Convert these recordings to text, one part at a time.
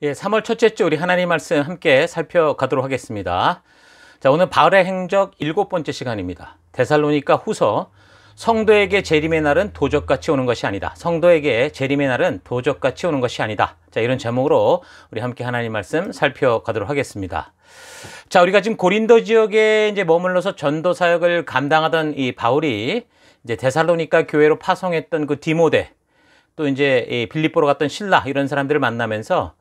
예, 3월 첫째 주 우리 하나님 말씀 함께 살펴가도록 하겠습니다. 자, 오늘 바울의 행적 7번째 시간입니다. 데살로니가 후서, 성도에게 재림의 날은 도적같이 오는 것이 아니다. 성도에게 재림의 날은 도적같이 오는 것이 아니다. 자, 이런 제목으로 우리 함께 하나님 말씀 살펴가도록 하겠습니다. 자, 우리가 지금 고린도 지역에 이제 머물러서 전도 사역을 감당하던 이 바울이 이제 데살로니가 교회로 파송했던 그 디모데, 또 이제 이 빌립보로 갔던 실라, 이런 사람들을 만나면서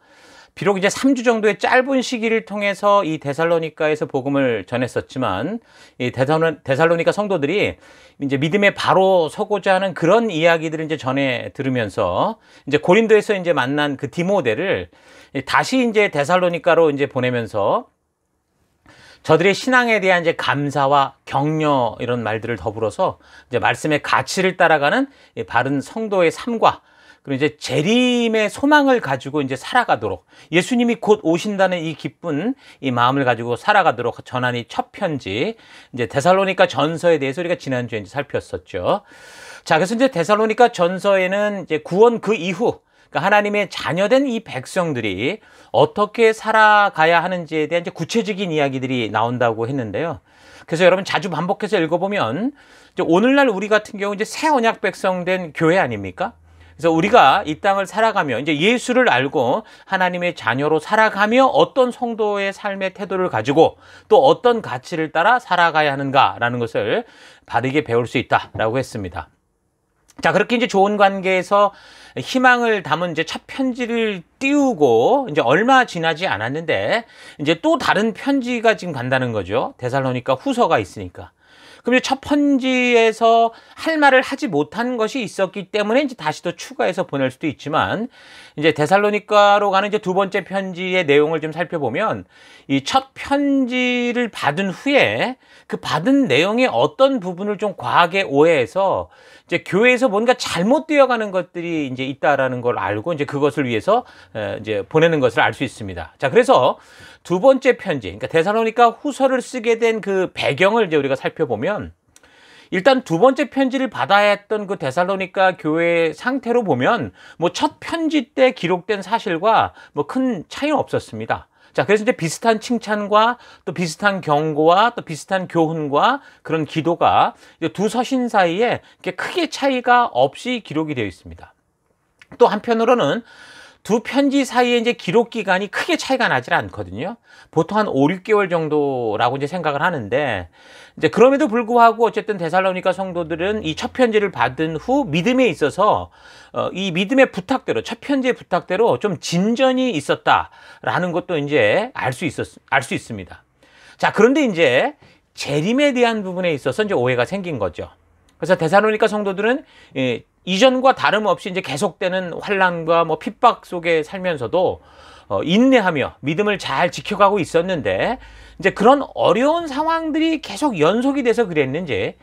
비록 이제 3주 정도의 짧은 시기를 통해서 이 데살로니가에서 복음을 전했었지만, 이 데살로니가 성도들이 이제 믿음에 바로 서고자 하는 그런 이야기들을 이제 전해 들으면서 이제 고린도에서 이제 만난 그 디모데를 다시 이제 데살로니가로 이제 보내면서 저들의 신앙에 대한 이제 감사와 격려, 이런 말들을 더불어서 이제 말씀의 가치를 따라가는 바른 성도의 삶과, 그리고 이제 재림의 소망을 가지고 이제 살아가도록, 예수님이 곧 오신다는 이 기쁜 이 마음을 가지고 살아가도록 전한 이 첫 편지, 이제 데살로니가 전서에 대해서 우리가 지난주에 이제 살폈었죠. 자, 그래서 이제 데살로니가 전서에는 이제 구원 그 이후, 그러니까 하나님의 자녀된 이 백성들이 어떻게 살아가야 하는지에 대한 이제 구체적인 이야기들이 나온다고 했는데요. 그래서 여러분 자주 반복해서 읽어보면 이제 오늘날 우리 같은 경우 이제 새 언약 백성된 교회 아닙니까? 그래서 우리가 이 땅을 살아가며 이제 예수를 알고 하나님의 자녀로 살아가며 어떤 성도의 삶의 태도를 가지고 또 어떤 가치를 따라 살아가야 하는가라는 것을 바르게 배울 수 있다라고 했습니다. 자, 그렇게 이제 좋은 관계에서 희망을 담은 이제 첫 편지를 띄우고 이제 얼마 지나지 않았는데 이제 또 다른 편지가 지금 간다는 거죠. 데살로니가 후서가 있으니까. 그럼 이제 첫 편지에서 할 말을 하지 못한 것이 있었기 때문에 이제 다시 또 추가해서 보낼 수도 있지만, 이제 데살로니가로 가는 이제 두 번째 편지의 내용을 좀 살펴보면 이 첫 편지를 받은 후에 그 받은 내용의 어떤 부분을 좀 과하게 오해해서 이제 교회에서 뭔가 잘못되어 가는 것들이 이제 있다라는 걸 알고 이제 그것을 위해서 이제 보내는 것을 알 수 있습니다. 자, 그래서 두 번째 편지, 그러니까 데살로니가 후서를 쓰게 된 그 배경을 이제 우리가 살펴보면, 일단 두 번째 편지를 받아야 했던 그 데살로니가 교회의 상태로 보면 뭐 첫 편지 때 기록된 사실과 뭐 큰 차이는 없었습니다. 자, 그래서 이제 비슷한 칭찬과 또 비슷한 경고와 또 비슷한 교훈과 그런 기도가 두 서신 사이에 이렇게 크게 차이가 없이 기록이 되어 있습니다. 또 한편으로는 두 편지 사이에 이제 기록 기간이 크게 차이가 나질 않거든요. 보통 한 5, 6개월 정도라고 이제 생각을 하는데, 이제 그럼에도 불구하고 어쨌든 데살로니가 성도들은 이 첫 편지를 받은 후 믿음에 있어서 이 믿음의 부탁대로, 첫 편지의 부탁대로 좀 진전이 있었다라는 것도 이제 알 수 있습니다. 자, 그런데 이제 재림에 대한 부분에 있어서 이제 오해가 생긴 거죠. 그래서 데살로니가 성도들은 이전과 다름없이 이제 계속되는 환난과 뭐 핍박 속에 살면서도 인내하며 믿음을 잘 지켜가고 있었는데, 이제 그런 어려운 상황들이 계속 연속이 돼서 그랬는지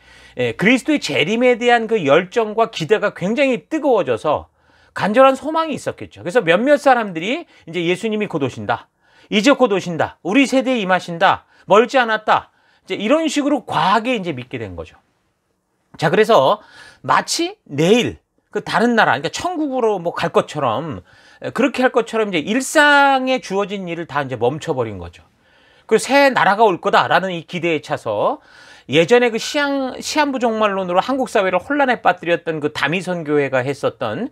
그리스도의 재림에 대한 그 열정과 기대가 굉장히 뜨거워져서 간절한 소망이 있었겠죠. 그래서 몇몇 사람들이 이제 예수님이 곧 오신다, 이제 곧 오신다, 우리 세대에 임하신다, 멀지 않았다, 이제 이런 식으로 과하게 이제 믿게 된 거죠. 자, 그래서 마치 내일 그 다른 나라, 그러니까 천국으로 뭐 갈 것처럼, 그렇게 할 것처럼 이제 일상에 주어진 일을 다 이제 멈춰버린 거죠. 그리고 새 나라가 올 거다라는 이 기대에 차서 예전에 그 시한부 종말론으로 한국 사회를 혼란에 빠뜨렸던 그 다미선 교회가 했었던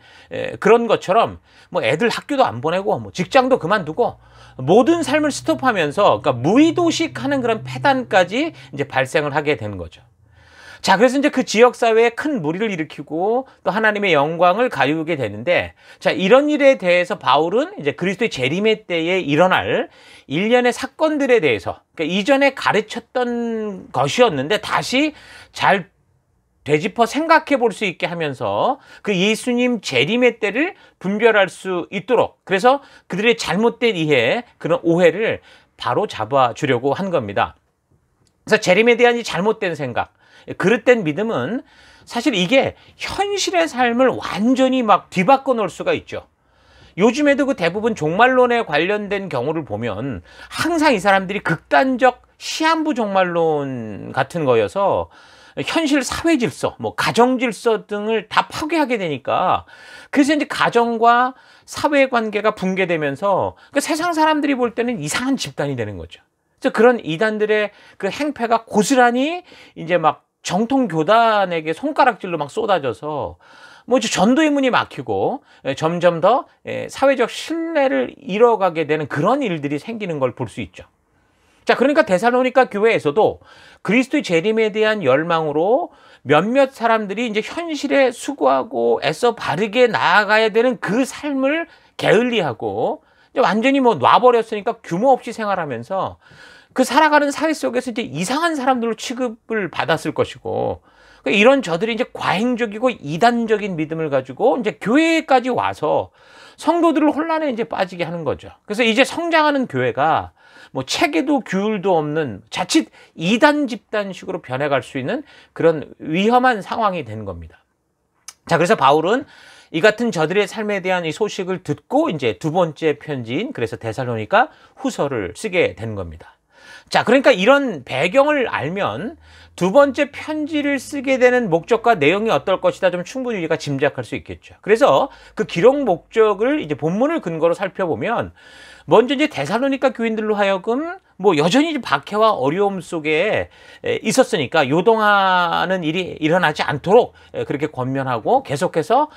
그런 것처럼 뭐 애들 학교도 안 보내고 뭐 직장도 그만두고 모든 삶을 스톱하면서, 그러니까 무의도식 하는 그런 패단까지 이제 발생을 하게 되는 거죠. 자, 그래서 이제 그 지역사회에 큰 무리를 일으키고 또 하나님의 영광을 가리우게 되는데, 자, 이런 일에 대해서 바울은 이제 그리스도의 재림의 때에 일어날 일련의 사건들에 대해서, 그러니까 이전에 가르쳤던 것이었는데 다시 잘 되짚어 생각해 볼 수 있게 하면서 그 예수님 재림의 때를 분별할 수 있도록, 그래서 그들의 잘못된 이해, 그런 오해를 바로 잡아 주려고 한 겁니다. 그래서 재림에 대한 이 잘못된 생각, 그릇된 믿음은 사실 이게 현실의 삶을 완전히 막 뒤바꿔 놓을 수가 있죠. 요즘에도 그 대부분 종말론에 관련된 경우를 보면 항상 이 사람들이 극단적 시한부 종말론 같은 거여서 현실 사회 질서, 뭐 가정 질서 등을 다 파괴하게 되니까, 그래서 이제 가정과 사회 관계가 붕괴되면서 그 세상 사람들이 볼 때는 이상한 집단이 되는 거죠. 그래서 그런 이단들의 그 행패가 고스란히 이제 막 정통 교단에게 손가락질로 막 쏟아져서 뭐 전도의 문이 막히고 점점 더 사회적 신뢰를 잃어가게 되는 그런 일들이 생기는 걸 볼 수 있죠. 자, 그러니까 데살로니가 교회에서도 그리스도의 재림에 대한 열망으로 몇몇 사람들이 이제 현실에 수고하고 애써 바르게 나아가야 되는 그 삶을 게을리하고 이제 완전히 뭐 놔버렸으니까 규모 없이 생활하면서 그 살아가는 사회 속에서 이제 이상한 사람들로 취급을 받았을 것이고, 이런 저들이 이제 과잉적이고 이단적인 믿음을 가지고 이제 교회까지 와서 성도들을 혼란에 이제 빠지게 하는 거죠. 그래서 이제 성장하는 교회가 뭐 체계도 규율도 없는 자칫 이단 집단식으로 변해갈 수 있는 그런 위험한 상황이 된 겁니다. 자, 그래서 바울은 이 같은 저들의 삶에 대한 이 소식을 듣고 이제 두 번째 편지인 그래서 데살로니가 후서를 쓰게 된 겁니다. 자, 그러니까 이런 배경을 알면 두 번째 편지를 쓰게 되는 목적과 내용이 어떨 것이다 좀 충분히 우리가 짐작할 수 있겠죠. 그래서 그 기록 목적을 이제 본문을 근거로 살펴보면 먼저 이제 데살로니가 교인들로 하여금 뭐 여전히 박해와 어려움 속에 있었으니까 요동하는 일이 일어나지 않도록 그렇게 권면하고 계속해서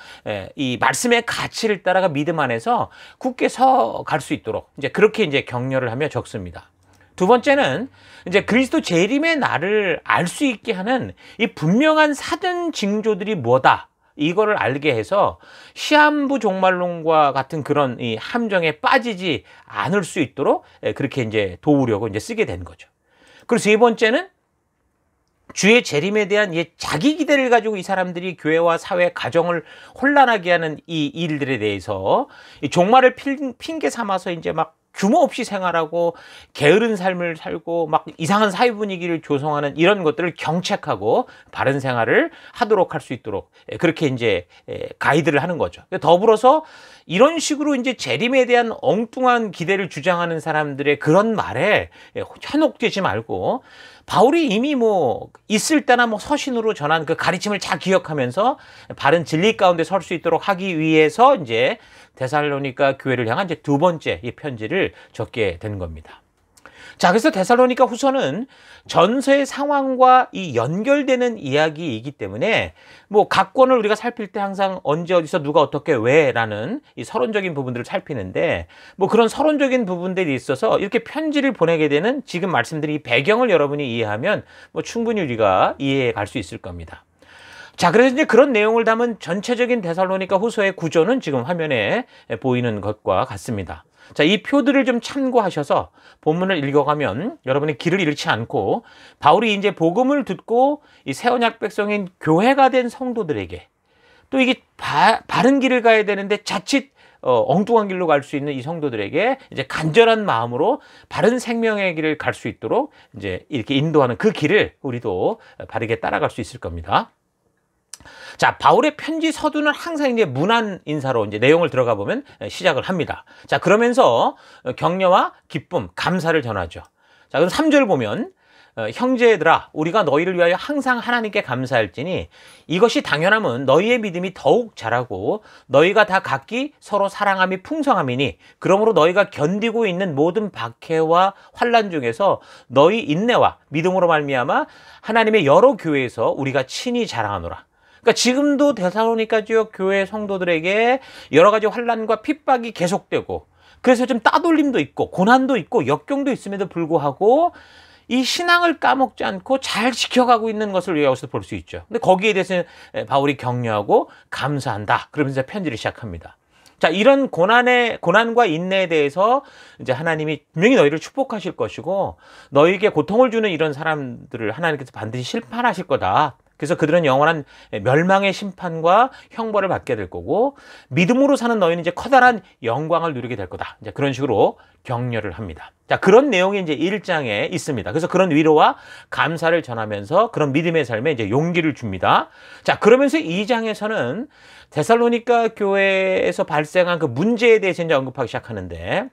이 말씀의 가치를 따라가 믿음 안에서 굳게 서 갈 수 있도록 이제 그렇게 이제 격려를 하며 적습니다. 두 번째는 이제 그리스도 재림의 날을 알 수 있게 하는 이 분명한 사전 징조들이 뭐다. 이거를 알게 해서 시한부 종말론과 같은 그런 이 함정에 빠지지 않을 수 있도록 그렇게 이제 도우려고 이제 쓰게 된 거죠. 그리고 세 번째는 주의 재림에 대한 자기 기대를 가지고 이 사람들이 교회와 사회, 가정을 혼란하게 하는 이 일들에 대해서 이 종말을 핑계 삼아서 이제 막 규모 없이 생활하고 게으른 삶을 살고 막 이상한 사회 분위기를 조성하는 이런 것들을 경책하고 바른 생활을 하도록 할 수 있도록 그렇게 이제 가이드를 하는 거죠. 더불어서 이런 식으로 이제 재림에 대한 엉뚱한 기대를 주장하는 사람들의 그런 말에 현혹되지 말고 바울이 이미 뭐 있을 때나 뭐 서신으로 전한 그 가르침을 잘 기억하면서 바른 진리 가운데 설 수 있도록 하기 위해서 이제 데살로니가 교회를 향한 이제 두 번째 이 편지를 적게 된 겁니다. 자, 그래서 데살로니가 후서는 전서의 상황과 이 연결되는 이야기이기 때문에 뭐 각 권을 우리가 살필 때 항상 언제 어디서 누가 어떻게 왜라는 이 서론적인 부분들을 살피는데 뭐 그런 서론적인 부분들이 있어서 이렇게 편지를 보내게 되는 지금 말씀드린 이 배경을 여러분이 이해하면 뭐 충분히 우리가 이해해 갈 수 있을 겁니다. 자, 그래서 이제 그런 내용을 담은 전체적인 데살로니가 후서의 구조는 지금 화면에 보이는 것과 같습니다. 자, 이 표들을 좀 참고하셔서 본문을 읽어가면 여러분이 길을 잃지 않고 바울이 이제 복음을 듣고 이 새 언약 백성인 교회가 된 성도들에게 또 이게 바른 길을 가야 되는데 자칫 엉뚱한 길로 갈 수 있는 이 성도들에게 이제 간절한 마음으로 바른 생명의 길을 갈 수 있도록 이제 이렇게 인도하는 그 길을 우리도 바르게 따라갈 수 있을 겁니다. 자, 바울의 편지 서두는 항상 이제 문안 인사로 이제 내용을 들어가 보면 시작을 합니다. 자, 그러면서 격려와 기쁨, 감사를 전하죠. 자, 그럼 3절 보면 형제들아 우리가 너희를 위하여 항상 하나님께 감사할지니 이것이 당연함은 너희의 믿음이 더욱 자라고 너희가 다 각기 서로 사랑함이 풍성함이니 그러므로 너희가 견디고 있는 모든 박해와 환난 중에서 너희 인내와 믿음으로 말미암아 하나님의 여러 교회에서 우리가 친히 자랑하노라. 그러니까 지금도 데살로니가 지역 교회 성도들에게 여러 가지 환난과 핍박이 계속되고 그래서 좀 따돌림도 있고 고난도 있고 역경도 있음에도 불구하고 이 신앙을 까먹지 않고 잘 지켜가고 있는 것을 우리가 여기서 볼 수 있죠. 근데 거기에 대해서 바울이 격려하고 감사한다. 그러면서 편지를 시작합니다. 자, 이런 고난과 인내에 대해서 이제 하나님이 분명히 너희를 축복하실 것이고 너희에게 고통을 주는 이런 사람들을 하나님께서 반드시 심판하실 거다. 그래서 그들은 영원한 멸망의 심판과 형벌을 받게 될 거고 믿음으로 사는 너희는 이제 커다란 영광을 누리게 될 거다. 이제 그런 식으로 격려를 합니다. 자, 그런 내용이 이제 1장에 있습니다. 그래서 그런 위로와 감사를 전하면서 그런 믿음의 삶에 이제 용기를 줍니다. 자, 그러면서 2장에서는 데살로니가 교회에서 발생한 그 문제에 대해서 이제 언급하기 시작하는데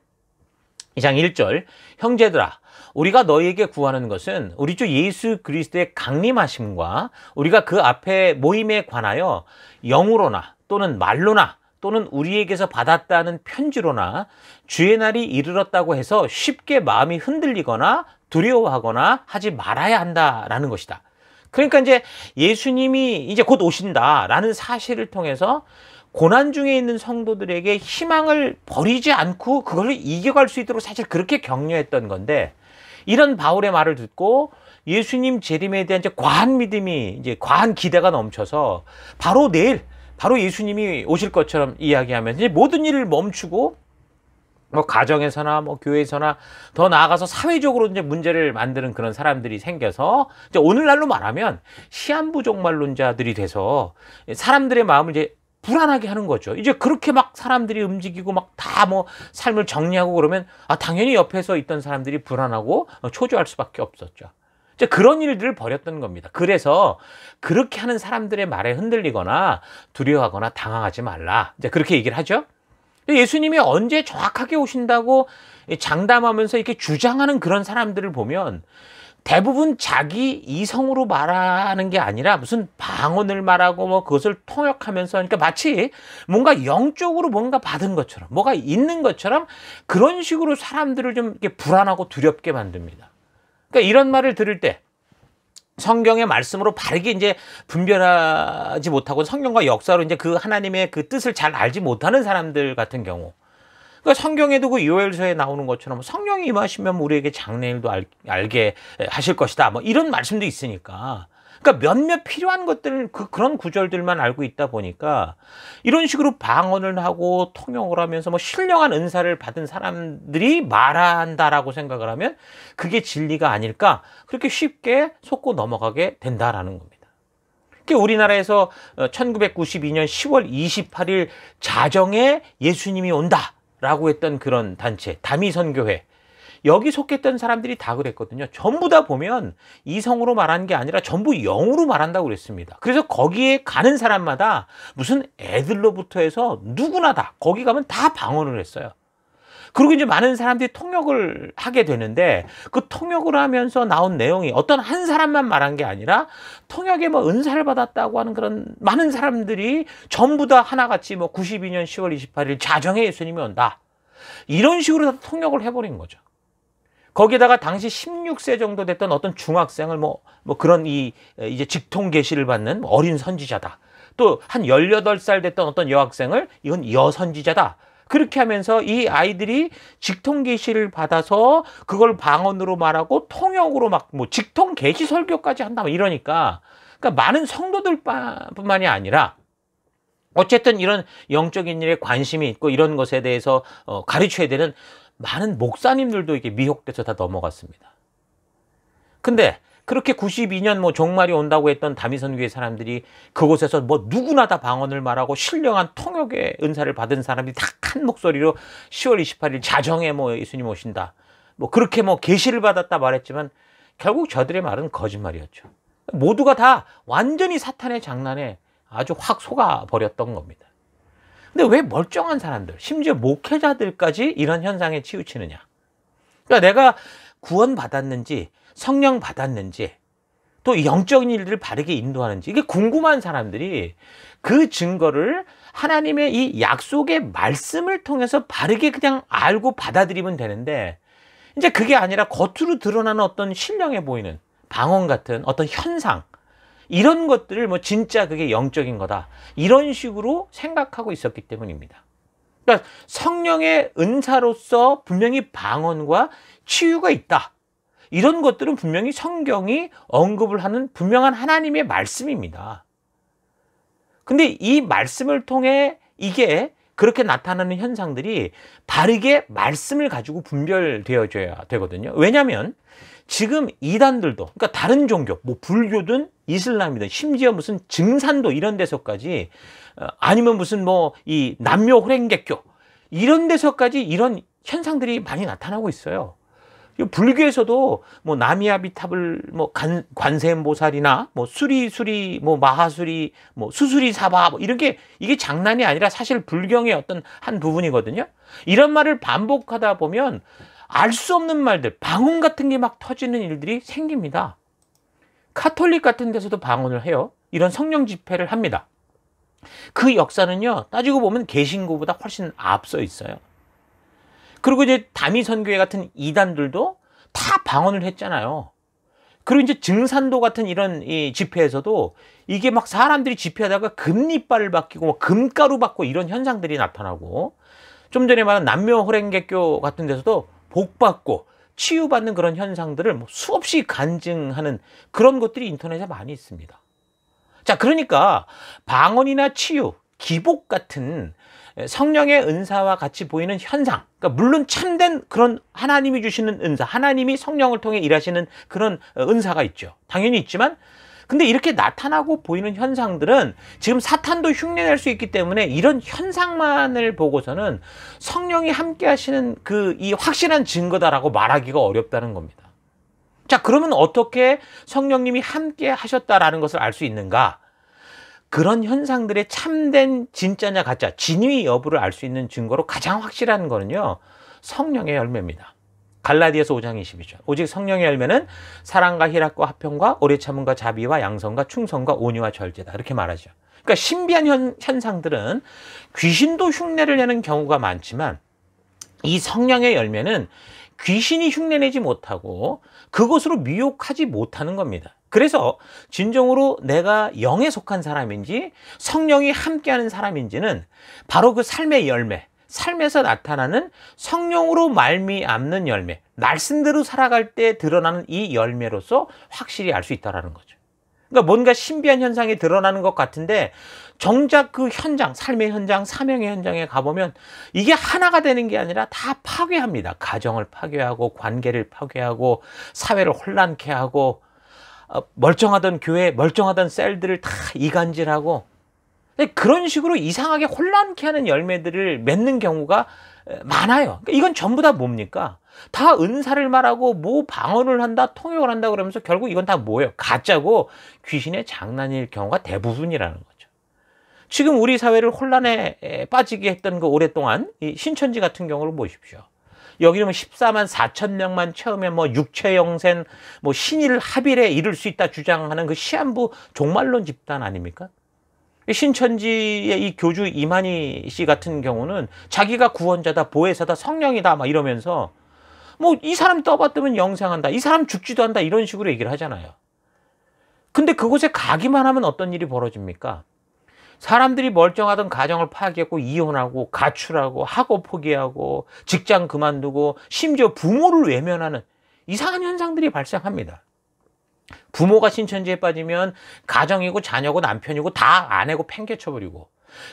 2장 1절 형제들아 우리가 너희에게 구하는 것은 우리 주 예수 그리스도의 강림하심과 우리가 그 앞에 모임에 관하여 영으로나 또는 말로나 또는 우리에게서 받았다는 편지로나 주의 날이 이르렀다고 해서 쉽게 마음이 흔들리거나 두려워하거나 하지 말아야 한다라는 것이다. 그러니까 이제 예수님이 이제 곧 오신다라는 사실을 통해서 고난 중에 있는 성도들에게 희망을 버리지 않고 그걸 이겨갈 수 있도록 사실 그렇게 격려했던 건데, 이런 바울의 말을 듣고 예수님 재림에 대한 이제 과한 믿음이, 이제 과한 기대가 넘쳐서 바로 내일 바로 예수님이 오실 것처럼 이야기하면서 이제 모든 일을 멈추고 뭐 가정에서나 뭐 교회에서나 더 나아가서 사회적으로 이제 문제를 만드는 그런 사람들이 생겨서 이제 오늘날로 말하면 시한부종말론자들이 돼서 사람들의 마음을 이제 불안하게 하는 거죠. 이제 그렇게 막 사람들이 움직이고 막 다 뭐 삶을 정리하고 그러면 당연히 옆에서 있던 사람들이 불안하고 초조할 수밖에 없었죠. 이제 그런 일들을 벌였던 겁니다. 그래서 그렇게 하는 사람들의 말에 흔들리거나 두려워하거나 당황하지 말라. 이제 그렇게 얘기를 하죠. 예수님이 언제 정확하게 오신다고 장담하면서 이렇게 주장하는 그런 사람들을 보면 대부분 자기 이성으로 말하는 게 아니라 무슨 방언을 말하고 뭐 그것을 통역하면서, 그러니까 마치 뭔가 영적으로 뭔가 받은 것처럼, 뭐가 있는 것처럼 그런 식으로 사람들을 좀 이렇게 불안하고 두렵게 만듭니다. 그러니까 이런 말을 들을 때 성경의 말씀으로 바르게 이제 분별하지 못하고 성경과 역사로 이제 그 하나님의 그 뜻을 잘 알지 못하는 사람들 같은 경우, 그러니까 성경에도 그 요엘서에 나오는 것처럼 성령이 임하시면 우리에게 장래일도 알게 하실 것이다, 뭐 이런 말씀도 있으니까, 그러니까 몇몇 필요한 것들, 그런 구절들만 알고 있다 보니까 이런 식으로 방언을 하고 통역을 하면서 뭐 신령한 은사를 받은 사람들이 말한다라고 생각을 하면 그게 진리가 아닐까, 그렇게 쉽게 속고 넘어가게 된다라는 겁니다. 우리나라에서 1992년 10월 28일 자정에 예수님이 온다라고 했던 그런 단체 다미선교회, 여기 속했던 사람들이 다 그랬거든요. 전부 다 보면 이성으로 말하는 게 아니라 전부 영으로 말한다고 그랬습니다. 그래서 거기에 가는 사람마다 무슨 애들로부터 해서 누구나 다 거기 가면 다 방언을 했어요. 그리고 이제 많은 사람들이 통역을 하게 되는데, 그 통역을 하면서 나온 내용이 어떤 한 사람만 말한 게 아니라 통역에 뭐 은사를 받았다고 하는 그런 많은 사람들이 전부 다 하나같이 뭐 92년 10월 28일 자정에 예수님이 온다, 이런 식으로 다 통역을 해버린 거죠. 거기다가 당시 16세 정도 됐던 어떤 중학생을 뭐 그런 이제 직통 계시를 받는 어린 선지자다, 또 한 18살 됐던 어떤 여학생을 이건 여선지자다, 그렇게 하면서 이 아이들이 직통 계시를 받아서 그걸 방언으로 말하고 통역으로 막 뭐 직통 계시 설교까지 한다, 뭐 이러니까, 그러니까 많은 성도들뿐만이 아니라 어쨌든 이런 영적인 일에 관심이 있고 이런 것에 대해서 가르쳐야 되는 많은 목사님들도 이게 미혹돼서 다 넘어갔습니다. 근데 그렇게 92년 뭐 종말이 온다고 했던 다미선교회 사람들이 그곳에서 뭐 누구나 다 방언을 말하고 신령한 통역의 은사를 받은 사람들이 다 한 목소리로 10월 28일 자정에 뭐 예수님 오신다, 뭐 그렇게 뭐 계시를 받았다 말했지만 결국 저들의 말은 거짓말이었죠. 모두가 다 완전히 사탄의 장난에 아주 확 속아버렸던 겁니다. 근데 왜 멀쩡한 사람들, 심지어 목회자들까지 이런 현상에 치우치느냐? 그러니까 내가 구원 받았는지 성령 받았는지 또 영적인 일들을 바르게 인도하는지 이게 궁금한 사람들이 그 증거를 하나님의 이 약속의 말씀을 통해서 바르게 그냥 알고 받아들이면 되는데, 이제 그게 아니라 겉으로 드러나는 어떤 신령해 보이는 방언 같은 어떤 현상, 이런 것들을 뭐 진짜 그게 영적인 거다, 이런 식으로 생각하고 있었기 때문입니다. 그러니까 성령의 은사로서 분명히 방언과 치유가 있다, 이런 것들은 분명히 성경이 언급을 하는 분명한 하나님의 말씀입니다. 근데 이 말씀을 통해 이게 그렇게 나타나는 현상들이 바르게 말씀을 가지고 분별되어져야 되거든요. 왜냐하면 지금 이단들도, 그러니까 다른 종교, 뭐 불교든 이슬람이든 심지어 무슨 증산도 이런 데서까지, 아니면 무슨 뭐 이 남묘 호랭객교 이런 데서까지 이런 현상들이 많이 나타나고 있어요. 불교에서도 뭐 나미아비탑을 뭐 관세음보살이나 뭐 수리 뭐 마하수리 뭐 수수리 사바 뭐 이렇게, 이게 장난이 아니라 사실 불경의 어떤 한 부분이거든요. 이런 말을 반복하다 보면 알 수 없는 말들, 방언 같은 게 막 터지는 일들이 생깁니다. 카톨릭 같은 데서도 방언을 해요. 이런 성령 집회를 합니다. 그 역사는요, 따지고 보면 개신교보다 훨씬 앞서 있어요. 그리고 이제 다미선교회 같은 이단들도 다 방언을 했잖아요. 그리고 이제 증산도 같은 이런 이 집회에서도 이게 막 사람들이 집회하다가 금리빨을 바뀌고 뭐 금가루 받고 이런 현상들이 나타나고, 좀 전에 말한 남묘호랭개교 같은 데서도 복 받고 치유받는 그런 현상들을 뭐 수없이 간증하는 그런 것들이 인터넷에 많이 있습니다. 자, 그러니까 방언이나 치유, 기복 같은 성령의 은사와 같이 보이는 현상, 그러니까 물론 참된 그런 하나님이 주시는 은사, 하나님이 성령을 통해 일하시는 그런 은사가 있죠. 당연히 있지만, 근데 이렇게 나타나고 보이는 현상들은 지금 사탄도 흉내낼 수 있기 때문에 이런 현상만을 보고서는 성령이 함께 하시는 이 확실한 증거다라고 말하기가 어렵다는 겁니다. 자, 그러면 어떻게 성령님이 함께 하셨다라는 것을 알 수 있는가? 그런 현상들의 참된 진짜냐 가짜, 진위 여부를 알 수 있는 증거로 가장 확실한 거는요, 성령의 열매입니다. 갈라디아서 5장 22절. 오직 성령의 열매는 사랑과 희락과 화평과 오래 참음과 자비와 양선과 충성과 온유와 절제다. 이렇게 말하죠. 그러니까 신비한 현상들은 귀신도 흉내를 내는 경우가 많지만, 이 성령의 열매는 귀신이 흉내내지 못하고 그것으로 미혹하지 못하는 겁니다. 그래서 진정으로 내가 영에 속한 사람인지 성령이 함께하는 사람인지는 바로 그 삶의 열매, 삶에서 나타나는 성령으로 말미암는 열매, 말씀대로 살아갈 때 드러나는 이 열매로서 확실히 알 수 있다는 거죠. 그러니까 뭔가 신비한 현상이 드러나는 것 같은데 정작 그 현장, 삶의 현장, 사명의 현장에 가보면 이게 하나가 되는 게 아니라 다 파괴합니다. 가정을 파괴하고 관계를 파괴하고 사회를 혼란케 하고 멀쩡하던 교회, 멀쩡하던 셀들을 다 이간질하고 그런 식으로 이상하게 혼란케 하는 열매들을 맺는 경우가 많아요. 이건 전부 다 뭡니까? 다 은사를 말하고 뭐 방언을 한다, 통역을 한다 그러면서 결국 이건 다 뭐예요? 가짜고 귀신의 장난일 경우가 대부분이라는 거죠. 지금 우리 사회를 혼란에 빠지게 했던 그 오랫동안 이 신천지 같은 경우를 보십시오. 여기는 뭐 14만 4천 명만 채우면 뭐 육체영생, 뭐 신일 합일에 이를 수 있다 주장하는 그 시한부 종말론 집단 아닙니까? 신천지의 이 교주 이만희 씨 같은 경우는 자기가 구원자다, 보혜사다, 성령이다 막 이러면서 뭐 이 사람 떠받들면 영생한다, 이 사람 죽지도 않다 이런 식으로 얘기를 하잖아요. 근데 그곳에 가기만 하면 어떤 일이 벌어집니까? 사람들이 멀쩡하던 가정을 파괴하고 이혼하고 가출하고 학업 포기하고 직장 그만두고 심지어 부모를 외면하는 이상한 현상들이 발생합니다. 부모가 신천지에 빠지면 가정이고 자녀고 남편이고 다 아내고 팽개쳐버리고,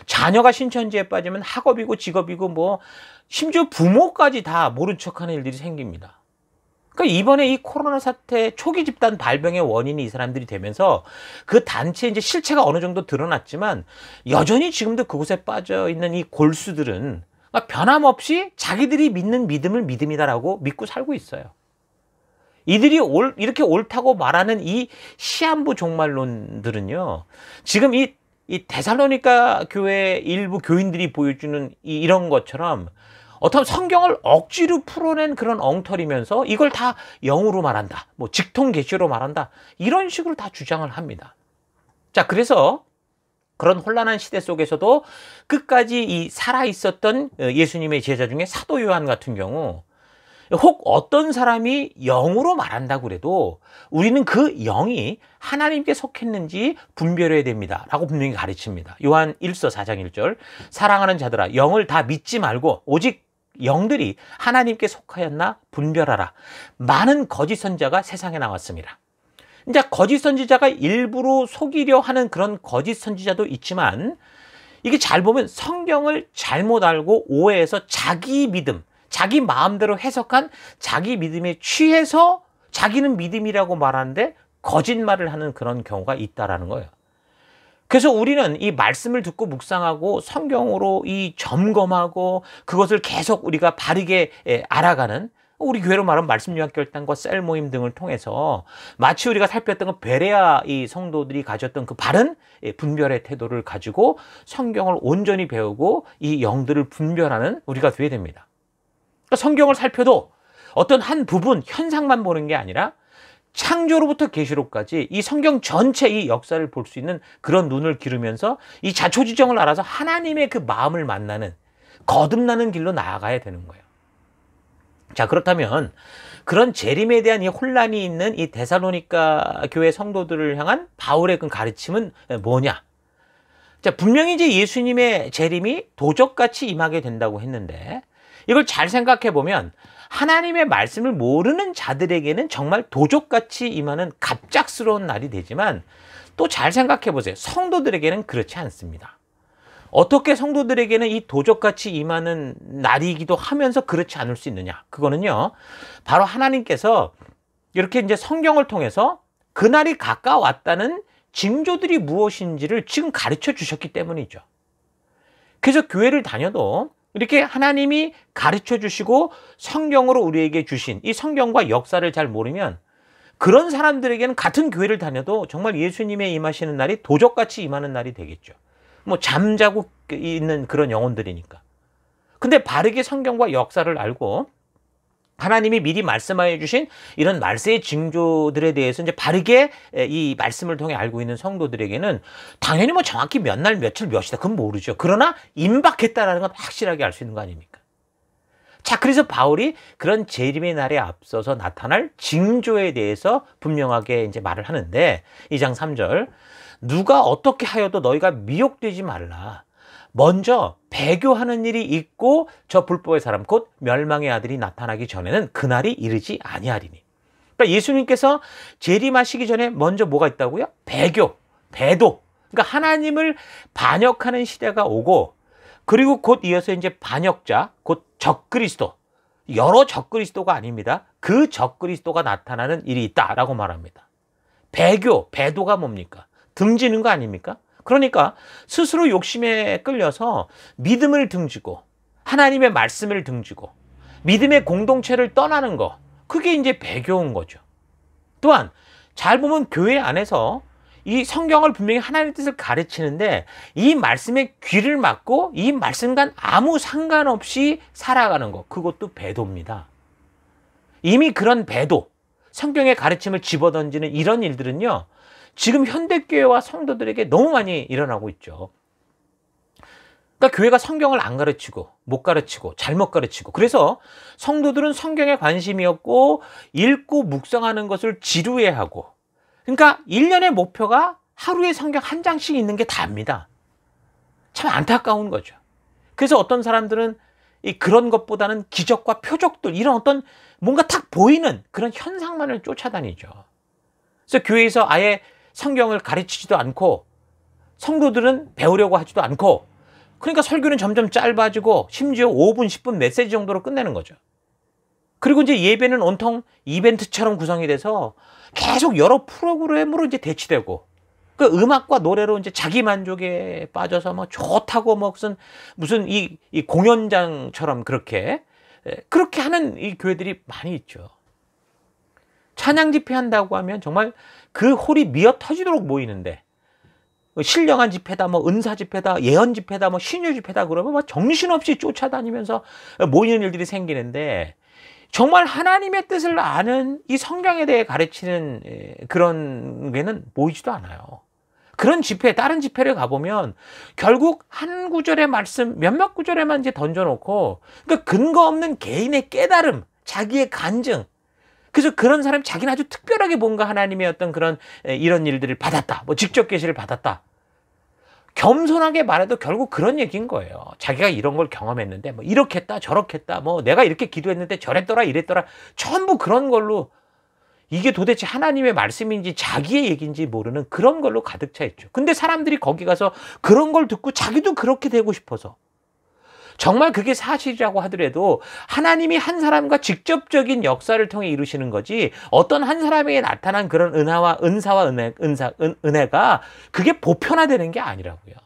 자녀가 신천지에 빠지면 학업이고 직업이고 뭐 심지어 부모까지 다 모른 척하는 일들이 생깁니다. 그러니까 이번에 이 코로나 사태 초기 집단 발병의 원인이 이 사람들이 되면서 그 단체의 이제 실체가 어느 정도 드러났지만 여전히 지금도 그곳에 빠져 있는 이 골수들은 변함없이 자기들이 믿는 믿음을 믿음이다라고 믿고 살고 있어요. 이들이 이렇게 옳다고 말하는 이 시한부 종말론들은요, 지금 이 데살로니가 교회 일부 교인들이 보여주는 이런 것처럼 어떤 성경을 억지로 풀어낸 그런 엉터리면서 이걸 다 영으로 말한다, 뭐 직통 계시로 말한다, 이런 식으로 다 주장을 합니다. 자, 그래서 그런 혼란한 시대 속에서도 끝까지 이 살아있었던 예수님의 제자 중에 사도 요한 같은 경우, 혹 어떤 사람이 영으로 말한다고 그래도 우리는 그 영이 하나님께 속했는지 분별해야 됩니다 라고 분명히 가르칩니다. 요한 1서 4장 1절, 사랑하는 자들아 영을 다 믿지 말고 오직 영들이 하나님께 속하였나 분별하라. 많은 거짓 선지자가 세상에 나왔습니다. 이제 거짓 선지자가 일부러 속이려 하는 그런 거짓 선지자도 있지만, 이게 잘 보면 성경을 잘못 알고 오해해서 자기 믿음, 자기 마음대로 해석한 자기 믿음에 취해서 자기는 믿음이라고 말하는데 거짓말을 하는 그런 경우가 있다라는 거예요. 그래서 우리는 이 말씀을 듣고 묵상하고 성경으로 이 점검하고 그것을 계속 우리가 바르게 알아가는, 우리 교회로 말하면 말씀유학결단과 셀 모임 등을 통해서 마치 우리가 살폈던 그 베레아 이 성도들이 가졌던 그 바른 분별의 태도를 가지고 성경을 온전히 배우고 이 영들을 분별하는 우리가 되어야 됩니다. 성경을 살펴도 어떤 한 부분, 현상만 보는 게 아니라 창조로부터 계시록까지 이 성경 전체 이 역사를 볼 수 있는 그런 눈을 기르면서 이 자초지종을 알아서 하나님의 그 마음을 만나는, 거듭나는 길로 나아가야 되는 거예요. 자, 그렇다면 그런 재림에 대한 이 혼란이 있는 이 데살로니가 교회 성도들을 향한 바울의 그 가르침은 뭐냐? 자, 분명히 이제 예수님의 재림이 도적같이 임하게 된다고 했는데, 이걸 잘 생각해 보면 하나님의 말씀을 모르는 자들에게는 정말 도적같이 임하는 갑작스러운 날이 되지만, 또 잘 생각해 보세요. 성도들에게는 그렇지 않습니다. 어떻게 성도들에게는 이 도적같이 임하는 날이기도 하면서 그렇지 않을 수 있느냐? 그거는요, 바로 하나님께서 이렇게 이제 성경을 통해서 그날이 가까웠다는 징조들이 무엇인지를 지금 가르쳐 주셨기 때문이죠. 그래서 교회를 다녀도 이렇게 하나님이 가르쳐 주시고 성경으로 우리에게 주신 이 성경과 역사를 잘 모르면, 그런 사람들에게는 같은 교회를 다녀도 정말 예수님의 임하시는 날이 도적같이 임하는 날이 되겠죠. 뭐 잠자고 있는 그런 영혼들이니까. 근데 바르게 성경과 역사를 알고 하나님이 미리 말씀하여 주신 이런 말세의 징조들에 대해서 이제 바르게 이 말씀을 통해 알고 있는 성도들에게는 당연히 뭐 정확히 몇 날, 며칠, 몇이다 그건 모르죠. 그러나 임박했다라는 건 확실하게 알 수 있는 거 아닙니까? 자, 그래서 바울이 그런 재림의 날에 앞서서 나타날 징조에 대해서 분명하게 이제 말을 하는데, 2장 3절, 누가 어떻게 하여도 너희가 미혹되지 말라. 먼저 배교하는 일이 있고 저 불법의 사람 곧 멸망의 아들이 나타나기 전에는 그날이 이르지 아니하리니. 그러니까 예수님께서 재림하시기 전에 먼저 뭐가 있다고요? 배교, 배도. 그러니까 하나님을 반역하는 시대가 오고, 그리고 곧 이어서 이제 반역자, 곧 적그리스도, 여러 적그리스도가 아닙니다. 그 적그리스도가 나타나는 일이 있다라고 말합니다. 배교, 배도가 뭡니까? 등지는 거 아닙니까? 그러니까 스스로 욕심에 끌려서 믿음을 등지고 하나님의 말씀을 등지고 믿음의 공동체를 떠나는 거, 그게 이제 배교인 거죠. 또한 잘 보면 교회 안에서 이 성경을 분명히 하나님의 뜻을 가르치는데 이 말씀에 귀를 막고 이 말씀과 아무 상관없이 살아가는 거, 그것도 배도입니다. 이미 그런 배도, 성경의 가르침을 집어던지는 이런 일들은요, 지금 현대교회와 성도들에게 너무 많이 일어나고 있죠. 그러니까 교회가 성경을 안 가르치고 못 가르치고 잘못 가르치고, 그래서 성도들은 성경에 관심이 없고 읽고 묵상하는 것을 지루해하고, 그러니까 1년의 목표가 하루에 성경 한 장씩 읽는 게 다입니다. 참 안타까운 거죠. 그래서 어떤 사람들은 그런 것보다는 기적과 표적들, 이런 어떤 뭔가 탁 보이는 그런 현상만을 쫓아다니죠. 그래서 교회에서 아예 성경을 가르치지도 않고 성도들은 배우려고 하지도 않고, 그러니까 설교는 점점 짧아지고 심지어 5분, 10분 메시지 정도로 끝내는 거죠. 그리고 이제 예배는 온통 이벤트처럼 구성이 돼서 계속 여러 프로그램으로 이제 대치되고, 그 음악과 노래로 이제 자기 만족에 빠져서 뭐 좋다고 뭐 무슨 이 공연장처럼 그렇게 하는 이 교회들이 많이 있죠. 찬양 집회 한다고 하면 정말 그 홀이 미어 터지도록 모이는데, 신령한 집회다, 뭐 은사 집회다, 예언 집회다, 뭐 신유 집회다 그러면 뭐 정신없이 쫓아다니면서 모이는 일들이 생기는데, 정말 하나님의 뜻을 아는 이 성경에 대해 가르치는 그런 게는 보이지도 않아요. 그런 집회, 다른 집회를 가보면 결국 한 구절의 말씀, 몇몇 구절에만 이제 던져놓고, 그러니까 근거 없는 개인의 깨달음, 자기의 간증, 그래서 그런 사람이 자기는 아주 특별하게 뭔가 하나님의 어떤 그런 이런 일들을 받았다, 뭐 직접 계시를 받았다, 겸손하게 말해도 결국 그런 얘기인 거예요. 자기가 이런 걸 경험했는데 뭐 이렇게 했다 저렇게 했다, 뭐 내가 이렇게 기도했는데 저랬더라 이랬더라, 전부 그런 걸로, 이게 도대체 하나님의 말씀인지 자기의 얘기인지 모르는 그런 걸로 가득 차 있죠. 근데 사람들이 거기 가서 그런 걸 듣고 자기도 그렇게 되고 싶어서, 정말 그게 사실이라고 하더라도 하나님이 한 사람과 직접적인 역사를 통해 이루시는 거지, 어떤 한 사람에게 나타난 그런 은사와 은혜가 그게 보편화되는 게 아니라고요.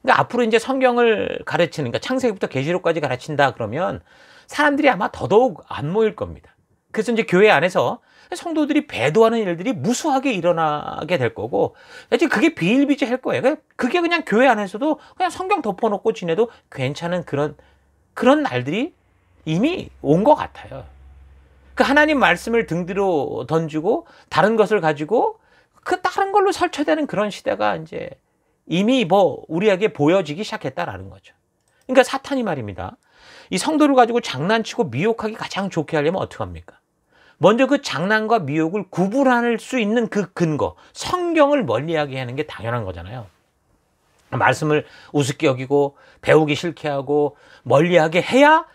그러니까 앞으로 이제 성경을 가르치는, 그러니까 창세기부터 계시록까지 가르친다 그러면 사람들이 아마 더더욱 안 모일 겁니다. 그래서 이제 교회 안에서 성도들이 배도하는 일들이 무수하게 일어나게 될 거고, 이제 그게 비일비재할 거예요. 그게 그냥 교회 안에서도 그냥 성경 덮어놓고 지내도 괜찮은 그런 날들이 이미 온 것 같아요. 그 하나님 말씀을 등 뒤로 던지고 다른 것을 가지고 그 다른 걸로 설쳐대는 그런 시대가 이제 이미 뭐 우리에게 보여지기 시작했다라는 거죠. 그러니까 사탄이 말입니다. 이 성도를 가지고 장난치고 미혹하기 가장 좋게 하려면 어떻게 합니까? 먼저 그 장난과 미혹을 구분할 수 있는 그 근거, 성경을 멀리하게 하는 게 당연한 거잖아요. 말씀을 우습게 여기고 배우기 싫게 하고 멀리하게 해야,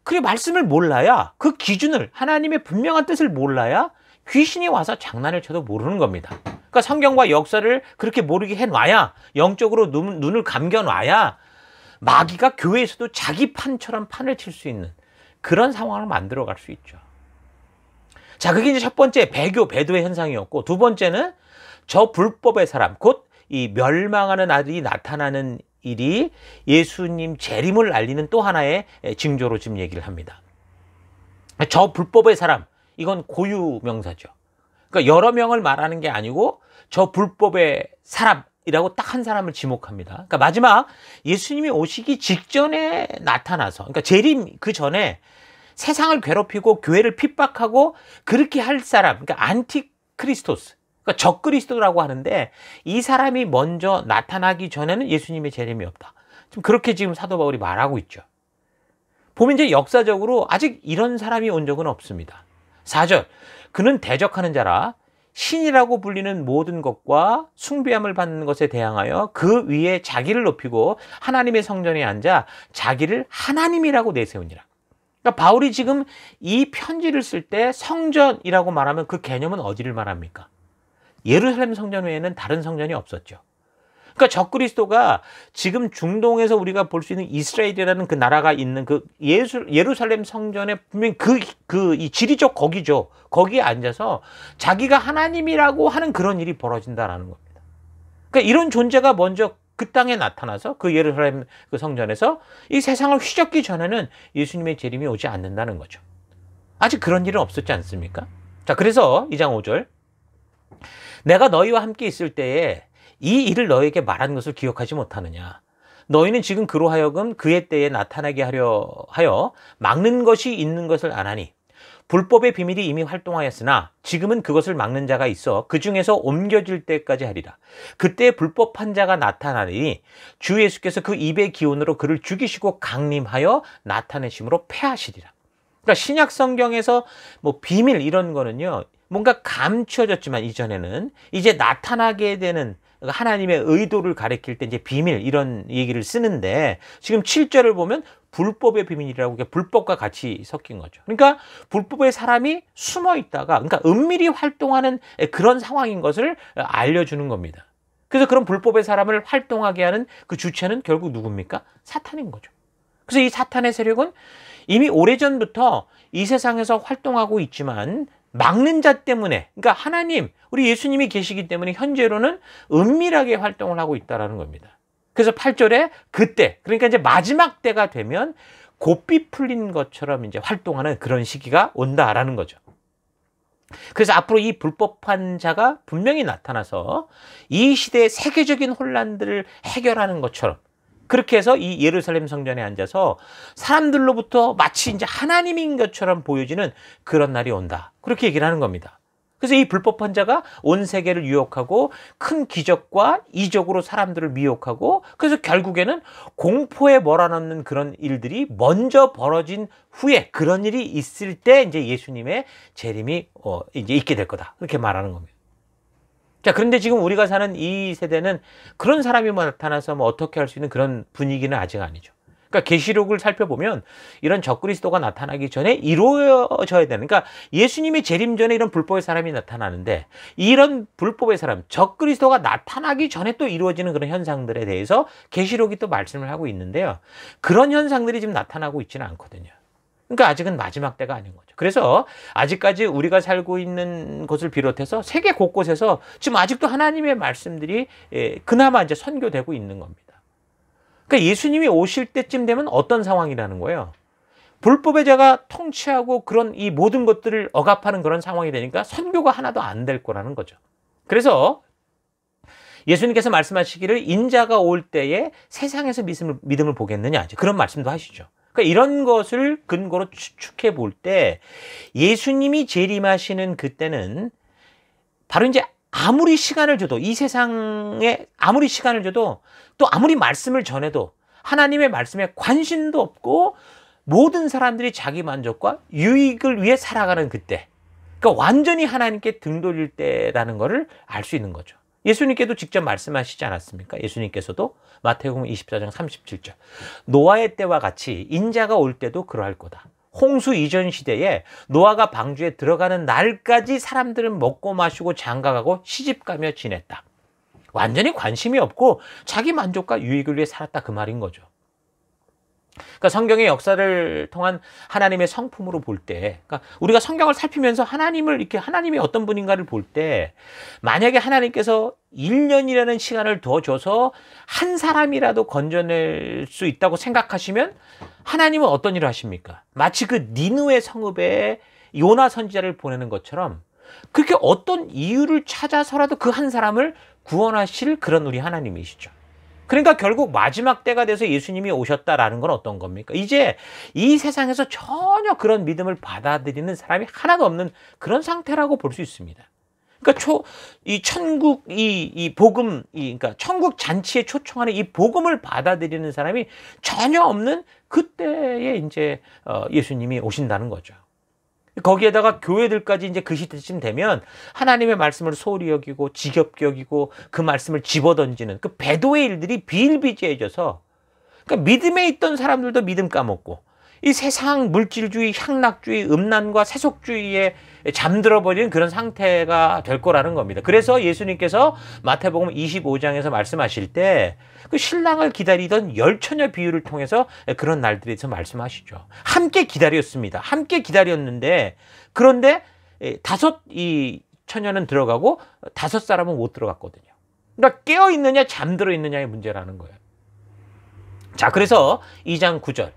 그래 말씀을 몰라야, 그 기준을, 하나님의 분명한 뜻을 몰라야 귀신이 와서 장난을 쳐도 모르는 겁니다. 그러니까 성경과 역사를 그렇게 모르게 해놔야, 영적으로 눈을 감겨놔야 마귀가 교회에서도 자기 판처럼 판을 칠 수 있는 그런 상황을 만들어갈 수 있죠. 자, 그게 이제 첫 번째 배도의 현상이었고, 두 번째는 저 불법의 사람, 곧 이 멸망하는 아들이 나타나는 일이 예수님 재림을 알리는 또 하나의 징조로 지금 얘기를 합니다. 저 불법의 사람, 이건 고유 명사죠. 그러니까 여러 명을 말하는 게 아니고 저 불법의 사람이라고 딱 한 사람을 지목합니다. 그러니까 마지막 예수님이 오시기 직전에 나타나서, 그러니까 재림 그 전에 세상을 괴롭히고 교회를 핍박하고 그렇게 할 사람, 그러니까 안티크리스토스, 그러니까 적그리스도라고 하는데, 이 사람이 먼저 나타나기 전에는 예수님의 재림이 없다. 지금 그렇게 지금 사도 바울이 말하고 있죠. 보면 이제 역사적으로 아직 이런 사람이 온 적은 없습니다. 4절, 그는 대적하는 자라 신이라고 불리는 모든 것과 숭배함을 받는 것에 대항하여 그 위에 자기를 높이고 하나님의 성전에 앉아 자기를 하나님이라고 내세우니라. 그러니까 바울이 지금 이 편지를 쓸 때 성전이라고 말하면 그 개념은 어디를 말합니까? 예루살렘 성전 외에는 다른 성전이 없었죠. 그러니까 적그리스도가 지금 중동에서 우리가 볼 수 있는 이스라엘이라는 그 나라가 있는 그 예루살렘 성전에 분명히 이 지리적 거기죠. 거기에 앉아서 자기가 하나님이라고 하는 그런 일이 벌어진다라는 겁니다. 그러니까 이런 존재가 먼저 그 땅에 나타나서 그 예루살렘 그 성전에서 이 세상을 휘젓기 전에는 예수님의 재림이 오지 않는다는 거죠. 아직 그런 일은 없었지 않습니까? 자, 그래서 2장 5절, 내가 너희와 함께 있을 때에 이 일을 너희에게 말한 것을 기억하지 못하느냐. 너희는 지금 그로 하여금 그의 때에 나타나게 하여 막는 것이 있는 것을 아나니 불법의 비밀이 이미 활동하였으나 지금은 그것을 막는 자가 있어 그 중에서 옮겨질 때까지 하리라. 그때 불법한 자가 나타나니 주 예수께서 그 입의 기운으로 그를 죽이시고 강림하여 나타내심으로 패하시리라. 그러니까 신약 성경에서 뭐 비밀 이런 거는요, 뭔가 감추어졌지만 이전에는 이제 나타나게 되는 하나님의 의도를 가리킬 때 이제 비밀 이런 얘기를 쓰는데, 지금 7절을 보면 불법의 비밀이라고, 불법과 같이 섞인 거죠. 그러니까 불법의 사람이 숨어 있다가, 그러니까 은밀히 활동하는 그런 상황인 것을 알려주는 겁니다. 그래서 그런 불법의 사람을 활동하게 하는 그 주체는 결국 누굽니까? 사탄인 거죠. 그래서 이 사탄의 세력은 이미 오래전부터 이 세상에서 활동하고 있지만 막는 자 때문에, 그러니까 하나님, 우리 예수님이 계시기 때문에 현재로는 은밀하게 활동을 하고 있다는 겁니다. 그래서 8절에 그때, 그러니까 이제 마지막 때가 되면 고삐 풀린 것처럼 이제 활동하는 그런 시기가 온다라는 거죠. 그래서 앞으로 이 불법한 자가 분명히 나타나서 이 시대의 세계적인 혼란들을 해결하는 것처럼, 그렇게 해서 이 예루살렘 성전에 앉아서 사람들로부터 마치 이제 하나님인 것처럼 보여지는 그런 날이 온다. 그렇게 얘기를 하는 겁니다. 그래서 이 불법한 자가 온 세계를 유혹하고 큰 기적과 이적으로 사람들을 미혹하고, 그래서 결국에는 공포에 몰아넣는 그런 일들이 먼저 벌어진 후에 그런 일이 있을 때 이제 예수님의 재림이 이제 있게 될 거다. 그렇게 말하는 겁니다. 자, 그런데 지금 우리가 사는 이 세대는 그런 사람이 나타나서 뭐 어떻게 할 수 있는 그런 분위기는 아직 아니죠. 그러니까 계시록을 살펴보면 이런 적그리스도가 나타나기 전에 이루어져야 되는, 그러니까 예수님의 재림 전에 이런 불법의 사람이 나타나는데, 이런 불법의 사람, 적그리스도가 나타나기 전에 또 이루어지는 그런 현상들에 대해서 계시록이 또 말씀을 하고 있는데요. 그런 현상들이 지금 나타나고 있지는 않거든요. 그러니까 아직은 마지막 때가 아닌 거죠. 그래서 아직까지 우리가 살고 있는 곳을 비롯해서 세계 곳곳에서 지금 아직도 하나님의 말씀들이 그나마 이제 선교되고 있는 겁니다. 그러니까 예수님이 오실 때쯤 되면 어떤 상황이라는 거예요? 불법의 자가 통치하고 그런 이 모든 것들을 억압하는 그런 상황이 되니까 선교가 하나도 안 될 거라는 거죠. 그래서 예수님께서 말씀하시기를 인자가 올 때에 세상에서 믿음을 보겠느냐, 그런 말씀도 하시죠. 그러니까 이런 것을 근거로 추측해 볼 때 예수님이 재림하시는 그때는 바로 이제 아무리 시간을 줘도 이 세상에 아무리 시간을 줘도 또 아무리 말씀을 전해도 하나님의 말씀에 관심도 없고 모든 사람들이 자기 만족과 유익을 위해 살아가는 그때, 그러니까 완전히 하나님께 등 돌릴 때라는 것을 알 수 있는 거죠. 예수님께도 직접 말씀하시지 않았습니까? 예수님께서도 마태복음 24장 37절 노아의 때와 같이 인자가 올 때도 그러할 거다. 홍수 이전 시대에 노아가 방주에 들어가는 날까지 사람들은 먹고 마시고 장가가고 시집가며 지냈다. 완전히 관심이 없고 자기 만족과 유익을 위해 살았다, 그 말인 거죠. 그러니까 성경의 역사를 통한 하나님의 성품으로 볼 때, 그러니까 우리가 성경을 살피면서 하나님을 이렇게 하나님이 어떤 분인가를 볼 때, 만약에 하나님께서 1년이라는 시간을 더 줘서 한 사람이라도 건져낼 수 있다고 생각하시면 하나님은 어떤 일을 하십니까? 마치 그 니느웨 성읍에 요나 선지자를 보내는 것처럼 그렇게 어떤 이유를 찾아서라도 그 한 사람을 구원하실 그런 우리 하나님이시죠. 그러니까 결국 마지막 때가 돼서 예수님이 오셨다라는 건 어떤 겁니까? 이제 이 세상에서 전혀 그런 믿음을 받아들이는 사람이 하나도 없는 그런 상태라고 볼 수 있습니다. 그러니까 이 천국, 이 복음, 그러니까 천국 잔치에 초청하는 이 복음을 받아들이는 사람이 전혀 없는 그때에 이제 예수님이 오신다는 거죠. 거기에다가 교회들까지 이제 그 시대쯤 되면 하나님의 말씀을 소홀히 여기고 지겹게 여기고 그 말씀을 집어던지는 그 배도의 일들이 비일비재해져서, 그러니까 믿음에 있던 사람들도 믿음 까먹고 이 세상 물질주의, 향락주의, 음란과 세속주의에 잠들어버리는 그런 상태가 될 거라는 겁니다. 그래서 예수님께서 마태복음 25장에서 말씀하실 때 그 신랑을 기다리던 10처녀 비유를 통해서 그런 날들에 대해서 말씀하시죠. 함께 기다렸습니다. 함께 기다렸는데, 그런데 5 처녀는 들어가고 5 사람은 못 들어갔거든요. 그러니까 깨어있느냐 잠들어 있느냐의 문제라는 거예요. 자, 그래서 2장 9절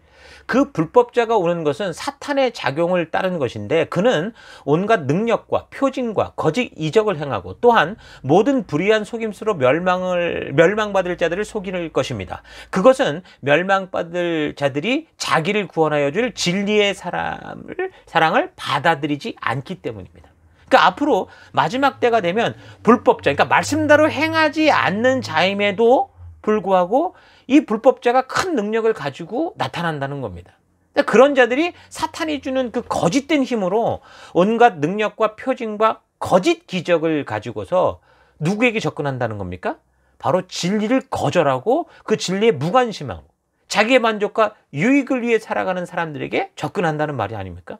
그 불법자가 오는 것은 사탄의 작용을 따른 것인데 그는 온갖 능력과 표징과 거짓 이적을 행하고 또한 모든 불의한 속임수로 멸망받을 자들을 속일 것입니다. 그것은 멸망받을 자들이 자기를 구원하여 줄 진리의 사랑을 받아들이지 않기 때문입니다. 그러니까 앞으로 마지막 때가 되면 불법자, 그러니까 말씀대로 행하지 않는 자임에도 불구하고 이 불법자가 큰 능력을 가지고 나타난다는 겁니다. 그런 자들이 사탄이 주는 그 거짓된 힘으로 온갖 능력과 표징과 거짓 기적을 가지고서 누구에게 접근한다는 겁니까? 바로 진리를 거절하고 그 진리에 무관심하고 자기의 만족과 유익을 위해 살아가는 사람들에게 접근한다는 말이 아닙니까?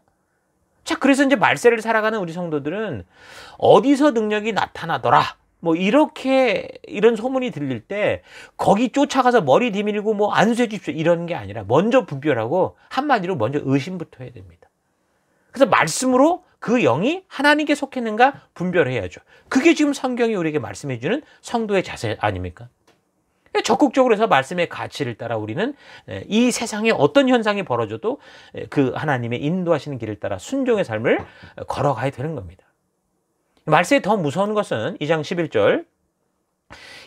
자, 그래서 이제 말세를 살아가는 우리 성도들은 어디서 능력이 나타나더라, 뭐 이런 소문이 들릴 때 거기 쫓아가서 머리 디밀고 뭐 안수해 주십시오 이런 게 아니라 먼저 분별하고 한마디로 먼저 의심부터 해야 됩니다. 그래서 말씀으로 그 영이 하나님께 속했는가 분별해야죠. 그게 지금 성경이 우리에게 말씀해 주는 성도의 자세 아닙니까? 적극적으로 해서 말씀의 가치를 따라 우리는 이 세상에 어떤 현상이 벌어져도 그 하나님의 인도하시는 길을 따라 순종의 삶을 걸어가야 되는 겁니다. 말세에 더 무서운 것은 2장 11절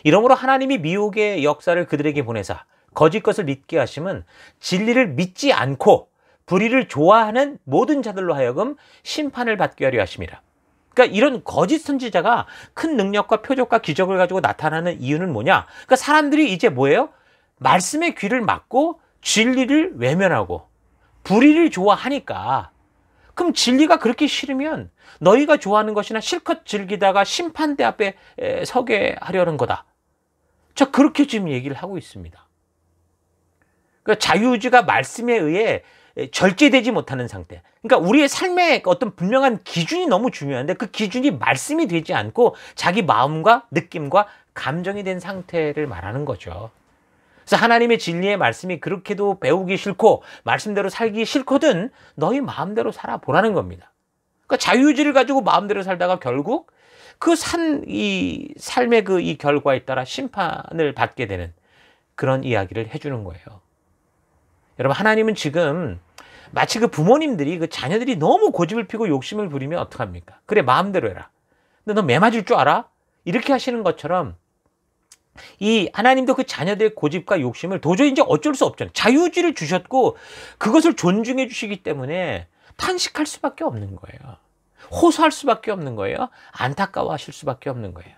이러므로 하나님이 미혹의 역사를 그들에게 보내사 거짓 것을 믿게 하심은 진리를 믿지 않고 불의를 좋아하는 모든 자들로 하여금 심판을 받게 하려 하심이라. 그러니까 이런 거짓 선지자가 큰 능력과 표적과 기적을 가지고 나타나는 이유는 뭐냐? 그러니까 사람들이 이제 뭐예요? 말씀의 귀를 막고 진리를 외면하고 불의를 좋아하니까, 그럼 진리가 그렇게 싫으면 너희가 좋아하는 것이나 실컷 즐기다가 심판대 앞에 서게 하려는 거다. 자, 그렇게 지금 얘기를 하고 있습니다. 그러니까 자유의지가 말씀에 의해 절제되지 못하는 상태. 그러니까 우리의 삶의 어떤 분명한 기준이 너무 중요한데 그 기준이 말씀이 되지 않고 자기 마음과 느낌과 감정이 된 상태를 말하는 거죠. 그래서 하나님의 진리의 말씀이 그렇게도 배우기 싫고 말씀대로 살기 싫거든 너희 마음대로 살아보라는 겁니다. 그러니까 자유의지를 가지고 마음대로 살다가 결국 그 이 삶의 이 결과에 따라 심판을 받게 되는 그런 이야기를 해주는 거예요. 여러분, 하나님은 지금 마치 그 부모님들이 그 자녀들이 너무 고집을 피고 욕심을 부리면 어떡합니까? 그래, 마음대로 해라. 근데 너 매 맞을 줄 알아? 이렇게 하시는 것처럼 이 하나님도 그 자녀들의 고집과 욕심을 도저히 이제 어쩔 수 없잖아요. 자유의지를 주셨고 그것을 존중해 주시기 때문에 탄식할 수밖에 없는 거예요. 호소할 수밖에 없는 거예요. 안타까워하실 수밖에 없는 거예요.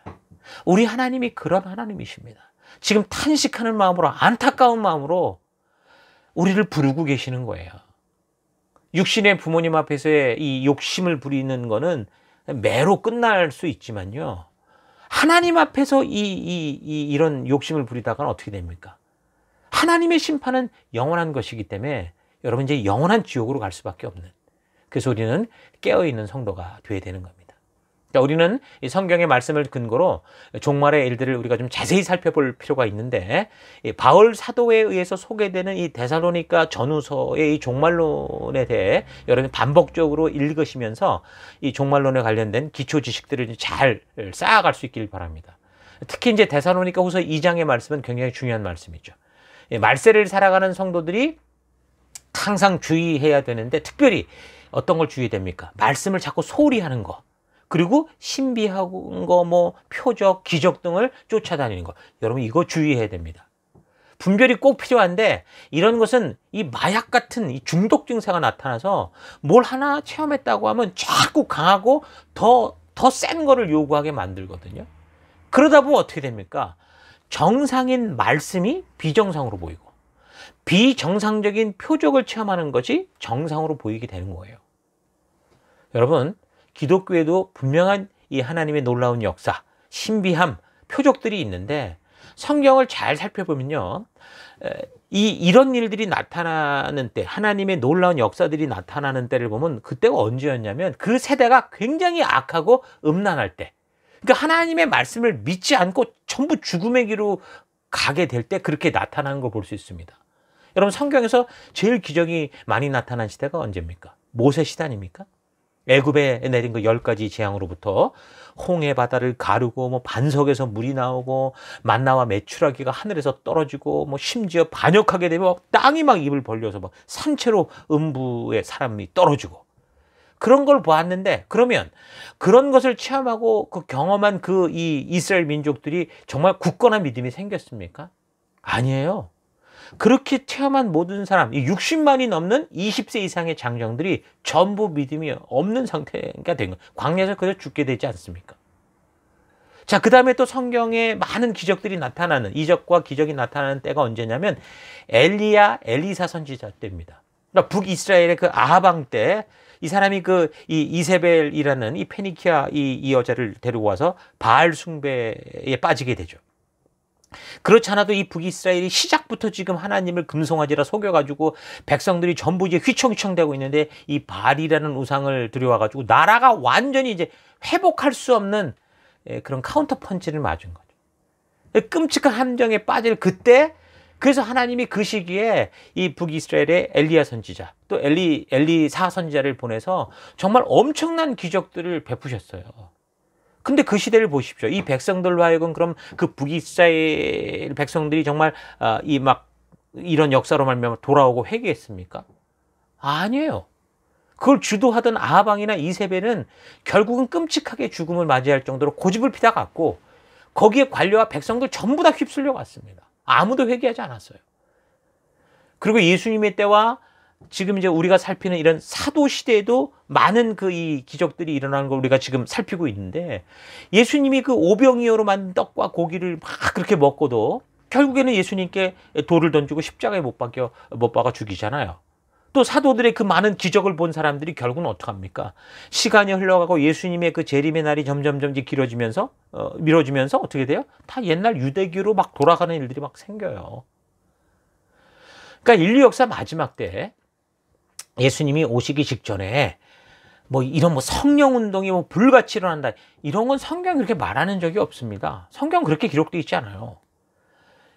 우리 하나님이 그런 하나님이십니다. 지금 탄식하는 마음으로, 안타까운 마음으로 우리를 부르고 계시는 거예요. 육신의 부모님 앞에서의 이 욕심을 부리는 거는 매로 끝날 수 있지만요. 하나님 앞에서 이런 욕심을 부리다가는 어떻게 됩니까? 하나님의 심판은 영원한 것이기 때문에 여러분 이제 영원한 지옥으로 갈 수밖에 없는, 그래서 우리는 깨어있는 성도가 되어야 되는 겁니다. 그러니까 우리는 이 성경의 말씀을 근거로 종말의 일들을 우리가 좀 자세히 살펴볼 필요가 있는데, 이 바울 사도에 의해서 소개되는 이 데살로니가 전후서의 이 종말론에 대해 여러분이 반복적으로 읽으시면서 이 종말론에 관련된 기초 지식들을 잘 쌓아갈 수 있길 바랍니다. 특히 이제 데살로니가 후서 2장의 말씀은 굉장히 중요한 말씀이죠. 말세를 살아가는 성도들이 항상 주의해야 되는데, 특별히 어떤 걸 주의해야 됩니까? 말씀을 자꾸 소홀히 하는 거, 그리고 신비한 거, 뭐 표적, 기적 등을 쫓아다니는 거. 여러분 이거 주의해야 됩니다. 분별이 꼭 필요한데, 이런 것은 이 마약 같은 이 중독 증세가 나타나서 뭘 하나 체험했다고 하면 자꾸 강하고 더 센 거를 요구하게 만들거든요. 그러다 보면 어떻게 됩니까? 정상인 말씀이 비정상으로 보이고, 비정상적인 표적을 체험하는 것이 정상으로 보이게 되는 거예요. 여러분, 기독교에도 분명한 이 하나님의 놀라운 역사, 신비함, 표적들이 있는데, 성경을 잘 살펴보면요, 이런 일들이 나타나는 때, 하나님의 놀라운 역사들이 나타나는 때를 보면 그때가 언제였냐면 그 세대가 굉장히 악하고 음란할 때, 그러니까 하나님의 말씀을 믿지 않고 전부 죽음의 길로 가게 될 때 그렇게 나타나는 걸 볼 수 있습니다. 여러분, 성경에서 제일 기적이 많이 나타난 시대가 언제입니까? 모세 시대 아닙니까? 애굽에 내린 그 10가지 재앙으로부터 홍해 바다를 가르고, 뭐 반석에서 물이 나오고, 만나와 메추라기가 하늘에서 떨어지고, 뭐 심지어 반역하게 되면 땅이 막 입을 벌려서 막 산채로 음부에 사람이 떨어지고, 그런 걸 보았는데, 그러면 그런 것을 체험하고 그 경험한 그 이 이스라엘 민족들이 정말 굳건한 믿음이 생겼습니까? 아니에요. 그렇게 체험한 모든 사람, 60만이 넘는 20세 이상의 장정들이 전부 믿음이 없는 상태가 된 거예요. 광야에서 그저 죽게 되지 않습니까? 자, 그 다음에 또 성경에 많은 기적들이 나타나는, 이적과 기적이 나타나는 때가 언제냐면 엘리야, 엘리사 선지자 때입니다. 그러니까 북이스라엘의 그 아하방 때, 이 사람이 그 이세벨이라는 이 페니키아 이 여자를 데리고 와서 바알 숭배에 빠지게 되죠. 그렇지 않아도 이 북이스라엘이 시작부터 지금 하나님을 금송아지라 속여가지고 백성들이 전부 이제 휘청휘청대고 있는데, 이 바알이라는 우상을 들여와가지고 나라가 완전히 이제 회복할 수 없는 그런 카운터 펀치를 맞은 거죠. 끔찍한 함정에 빠질 그때, 그래서 하나님이 그 시기에 이 북이스라엘의 엘리야 선지자, 또 엘리사 선지자를 보내서 정말 엄청난 기적들을 베푸셨어요. 근데 그 시대를 보십시오. 이 백성들로 하여금 그럼 그 북이스라엘 백성들이 정말 이런 역사로 말미암아 돌아오고 회개했습니까? 아니에요. 그걸 주도하던 아하방이나 이세벨은 결국은 끔찍하게 죽음을 맞이할 정도로 고집을 피다갔고, 거기에 관료와 백성들 전부 다 휩쓸려 갔습니다. 아무도 회개하지 않았어요. 그리고 예수님의 때와 지금 이제 우리가 살피는 이런 사도 시대에도 많은 그 이 기적들이 일어나는 걸 우리가 지금 살피고 있는데, 예수님이 그 오병이어로 만든 떡과 고기를 막 그렇게 먹고도 결국에는 예수님께 돌을 던지고 십자가에 못 박아 죽이잖아요. 또 사도들의 그 많은 기적을 본 사람들이 결국은 어떡합니까? 시간이 흘러가고 예수님의 그 재림의 날이 점점 길어지면서 미뤄지면서 어떻게 돼요? 다 옛날 유대교로 막 돌아가는 일들이 막 생겨요. 그러니까 인류 역사 마지막 때 예수님이 오시기 직전에 뭐 이런 뭐 성령 운동이 뭐 불같이 일어난다, 이런 건 성경이 그렇게 말하는 적이 없습니다. 성경 그렇게 기록되어 있지 않아요.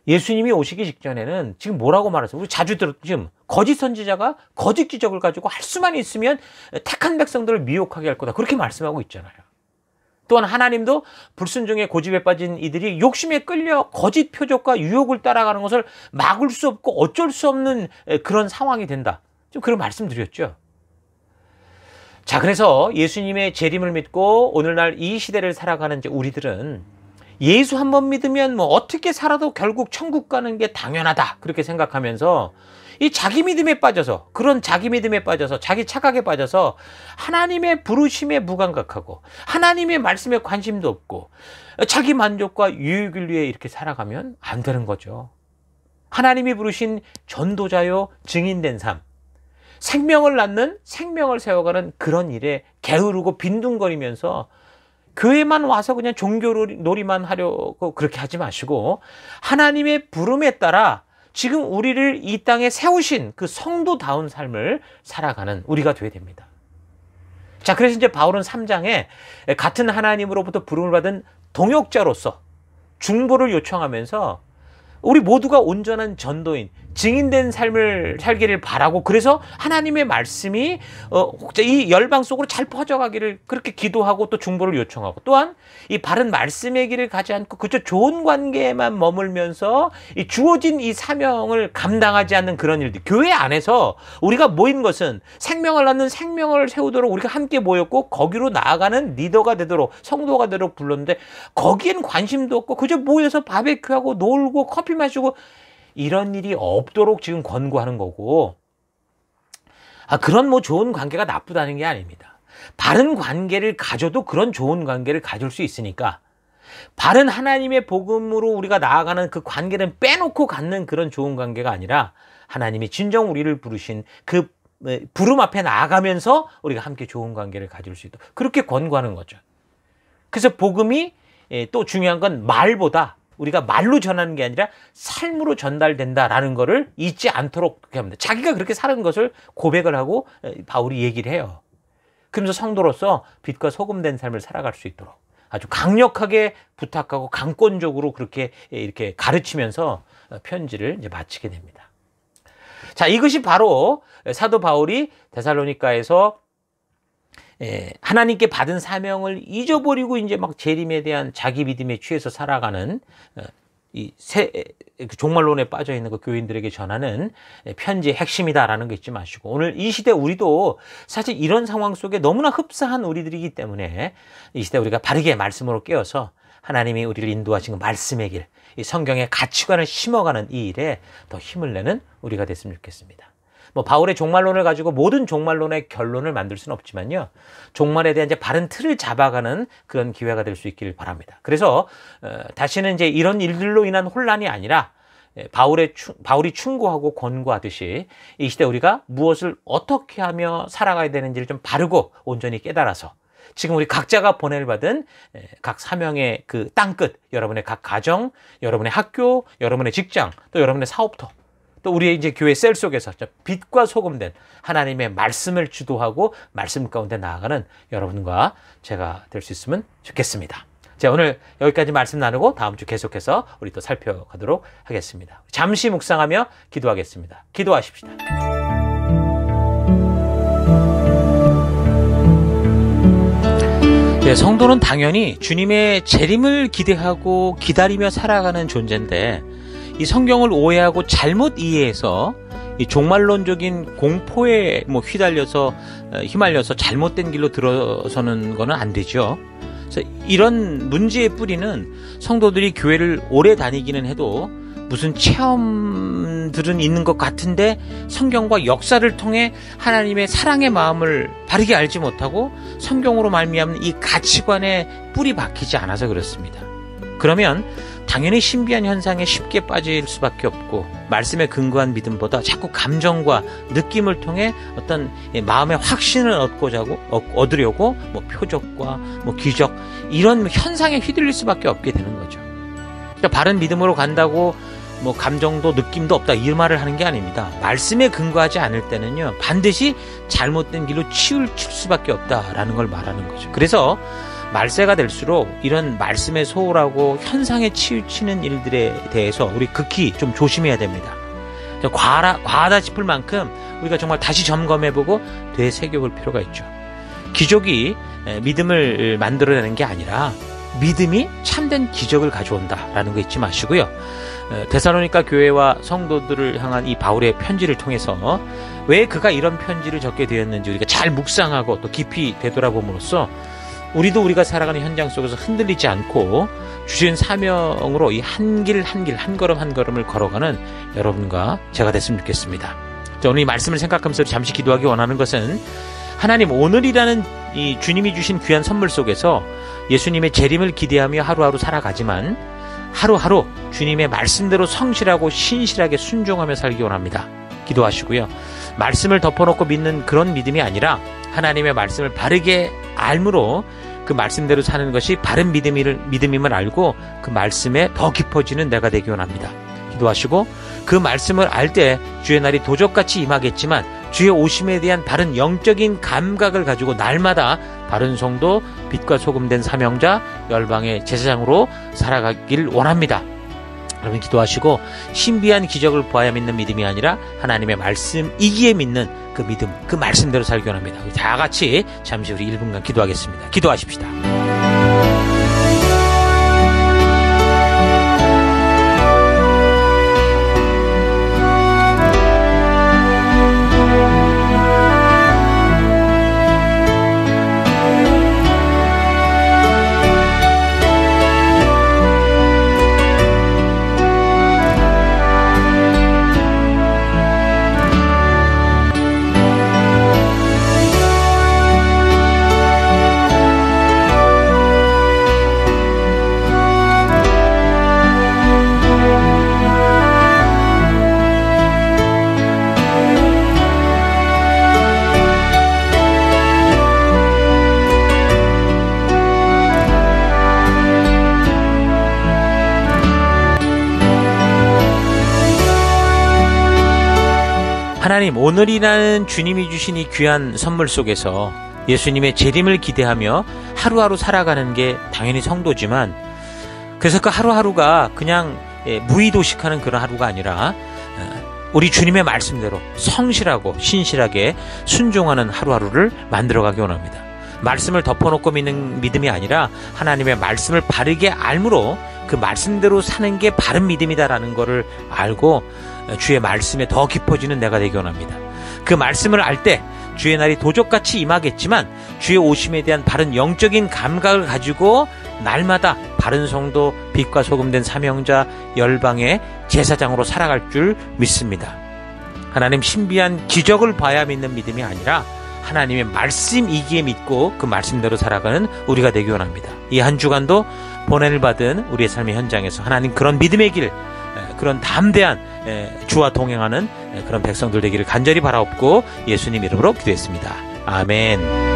예수님이 오시기 직전에는 지금 뭐라고 말했어요? 우리 자주 지금 거짓 선지자가 거짓 기적을 가지고 할 수만 있으면 택한 백성들을 미혹하게 할 거다, 그렇게 말씀하고 있잖아요. 또한 하나님도 불순종의 고집에 빠진 이들이 욕심에 끌려 거짓 표적과 유혹을 따라가는 것을 막을 수 없고 어쩔 수 없는 그런 상황이 된다, 좀 그런 말씀 드렸죠. 자, 그래서 예수님의 재림을 믿고 오늘날 이 시대를 살아가는 이제 우리들은 예수 한 번 믿으면 뭐 어떻게 살아도 결국 천국 가는 게 당연하다 그렇게 생각하면서 이 자기 믿음에 빠져서, 그런 자기 믿음에 빠져서, 자기 착각에 빠져서 하나님의 부르심에 무감각하고 하나님의 말씀에 관심도 없고 자기 만족과 유익을 위해 이렇게 살아가면 안 되는 거죠. 하나님이 부르신 전도자요 증인된 삶, 생명을 낳는, 생명을 세워가는 그런 일에 게으르고 빈둥거리면서 교회만 와서 그냥 종교놀이만 하려고 그렇게 하지 마시고 하나님의 부름에 따라 지금 우리를 이 땅에 세우신 그 성도다운 삶을 살아가는 우리가 되어야 됩니다. 자, 그래서 이제 바울은 3장에 같은 하나님으로부터 부름을 받은 동역자로서 중보를 요청하면서 우리 모두가 온전한 전도인, 증인된 삶을 살기를 바라고, 그래서 하나님의 말씀이 이 열방 속으로 잘 퍼져가기를 그렇게 기도하고 또 중보를 요청하고, 또한 이 바른 말씀의 길을 가지 않고 그저 좋은 관계에만 머물면서 이 주어진 이 사명을 감당하지 않는 그런 일들, 교회 안에서 우리가 모인 것은 생명을 낳는, 생명을 세우도록 우리가 함께 모였고 거기로 나아가는 리더가 되도록, 성도가 되도록 불렀는데 거기엔 관심도 없고 그저 모여서 바베큐하고 놀고 커피 마시고 이런 일이 없도록 지금 권고하는 거고, 그런 뭐 좋은 관계가 나쁘다는 게 아닙니다. 바른 관계를 가져도 그런 좋은 관계를 가질 수 있으니까 바른 하나님의 복음으로 우리가 나아가는 그 관계는 빼놓고 갖는 그런 좋은 관계가 아니라 하나님이 진정 우리를 부르신 그 부름 앞에 나아가면서 우리가 함께 좋은 관계를 가질 수 있도록 그렇게 권고하는 거죠. 그래서 복음이 또 중요한 건 말보다 우리가 말로 전하는 게 아니라 삶으로 전달된다라는 거를 잊지 않도록 그렇게 합니다. 자기가 그렇게 사는 것을 고백을 하고 바울이 얘기를 해요. 그러면서 성도로서 빛과 소금 된 삶을 살아갈 수 있도록 아주 강력하게 부탁하고 강권적으로 그렇게 이렇게 가르치면서 편지를 이제 마치게 됩니다. 자, 이것이 바로 사도 바울이 데살로니가에서 하나님께 받은 사명을 잊어버리고 이제 막 재림에 대한 자기 믿음에 취해서 살아가는 종말론에 빠져 있는 그 교인들에게 전하는 편지의 핵심이다라는 거 잊지 마시고, 오늘 이 시대 우리도 사실 이런 상황 속에 너무나 흡사한 우리들이기 때문에 이 시대 우리가 바르게 말씀으로 깨어서 하나님이 우리를 인도하신 그 말씀의 길, 이 성경의 가치관을 심어가는 이 일에 더 힘을 내는 우리가 됐으면 좋겠습니다. 뭐 바울의 종말론을 가지고 모든 종말론의 결론을 만들 수는 없지만요, 종말에 대한 이제 바른 틀을 잡아가는 그런 기회가 될 수 있기를 바랍니다. 그래서 다시는 이제 이런 일들로 인한 혼란이 아니라 바울이 충고하고 권고하듯이 이 시대 우리가 무엇을 어떻게 하며 살아가야 되는지를 좀 바르고 온전히 깨달아서 지금 우리 각자가 보냄을 받은 각 사명의 그 땅끝, 여러분의 각 가정, 여러분의 학교, 여러분의 직장, 또 여러분의 사업터, 또 우리의 이제 교회 셀 속에서 빛과 소금된 하나님의 말씀을 주도하고 말씀 가운데 나아가는 여러분과 제가 될 수 있으면 좋겠습니다. 자, 오늘 여기까지 말씀 나누고 다음 주 계속해서 우리 또 살펴가도록 하겠습니다. 잠시 묵상하며 기도하겠습니다. 기도하십시다. 네, 성도는 당연히 주님의 재림을 기대하고 기다리며 살아가는 존재인데, 이 성경을 오해하고 잘못 이해해서 이 종말론적인 공포에 휘말려서 잘못된 길로 들어서는 거는 안 되죠. 그래서 이런 문제의 뿌리는 성도들이 교회를 오래 다니기는 해도 무슨 체험들은 있는 것 같은데 성경과 역사를 통해 하나님의 사랑의 마음을 바르게 알지 못하고 성경으로 말미암는 이 가치관에 뿌리 박히지 않아서 그렇습니다. 그러면 당연히 신비한 현상에 쉽게 빠질 수밖에 없고, 말씀에 근거한 믿음보다 자꾸 감정과 느낌을 통해 어떤 마음의 확신을 얻으려고 표적과 기적 이런 현상에 휘둘릴 수밖에 없게 되는 거죠. 그러니까 바른 믿음으로 간다고 감정도 느낌도 없다 이 말을 하는 게 아닙니다. 말씀에 근거하지 않을 때는요, 반드시 잘못된 길로 치우칠 수밖에 없다라는 걸 말하는 거죠. 그래서 말세가 될수록 이런 말씀에 소홀하고 현상에 치우치는 일들에 대해서 우리 극히 좀 조심해야 됩니다. 과하다 싶을 만큼 우리가 정말 다시 점검해보고 되새겨볼 필요가 있죠. 기적이 믿음을 만들어내는 게 아니라 믿음이 참된 기적을 가져온다라는 거 잊지 마시고요. 데살로니가 교회와 성도들을 향한 이 바울의 편지를 통해서 왜 그가 이런 편지를 적게 되었는지 우리가 잘 묵상하고 또 깊이 되돌아봄으로써 우리도 우리가 살아가는 현장 속에서 흔들리지 않고 주신 사명으로 이 한 길 한 길, 한 걸음 한 걸음을 걸어가는 여러분과 제가 됐으면 좋겠습니다. 자, 오늘 이 말씀을 생각하면서 잠시 기도하기 원하는 것은 하나님, 오늘이라는 이 주님이 주신 귀한 선물 속에서 예수님의 재림을 기대하며 하루하루 살아가지만 하루하루 주님의 말씀대로 성실하고 신실하게 순종하며 살기 원합니다. 기도하시고요. 말씀을 덮어놓고 믿는 그런 믿음이 아니라 하나님의 말씀을 바르게 알므로 그 말씀대로 사는 것이 바른 믿음임을 알고 그 말씀에 더 깊어지는 내가 되기 원합니다. 기도하시고 그 말씀을 알 때 주의 날이 도적같이 임하겠지만 주의 오심에 대한 바른 영적인 감각을 가지고 날마다 바른 성도, 빛과 소금 된 사명자, 열방의 제사장으로 살아가길 원합니다. 여러분 기도하시고 신비한 기적을 보아야 믿는 믿음이 아니라 하나님의 말씀이기에 믿는 그 믿음, 그 말씀대로 살기 원합니다. 우리 다 같이 잠시 우리 1분간 기도하겠습니다. 기도하십시다. 하나님, 오늘이라는 주님이 주신 이 귀한 선물 속에서 예수님의 재림을 기대하며 하루하루 살아가는 게 당연히 성도지만, 그래서 그 하루하루가 그냥 무의도식하는 그런 하루가 아니라 우리 주님의 말씀대로 성실하고 신실하게 순종하는 하루하루를 만들어가기 원합니다. 말씀을 덮어놓고 믿는 믿음이 아니라 하나님의 말씀을 바르게 알므로 그 말씀대로 사는 게 바른 믿음이다라는 것을 알고 주의 말씀에 더 깊어지는 내가 되기 원합니다. 그 말씀을 알 때 주의 날이 도적같이 임하겠지만 주의 오심에 대한 바른 영적인 감각을 가지고 날마다 바른 성도, 빛과 소금 된 사명자, 열방의 제사장으로 살아갈 줄 믿습니다. 하나님, 신비한 기적을 봐야 믿는 믿음이 아니라 하나님의 말씀이기에 믿고 그 말씀대로 살아가는 우리가 되기 원합니다. 이 한 주간도 보냄을 받은 우리의 삶의 현장에서 하나님 그런 믿음의 길, 그런 담대한 주와 동행하는 그런 백성들 되기를 간절히 바라옵고 예수님 이름으로 기도했습니다. 아멘.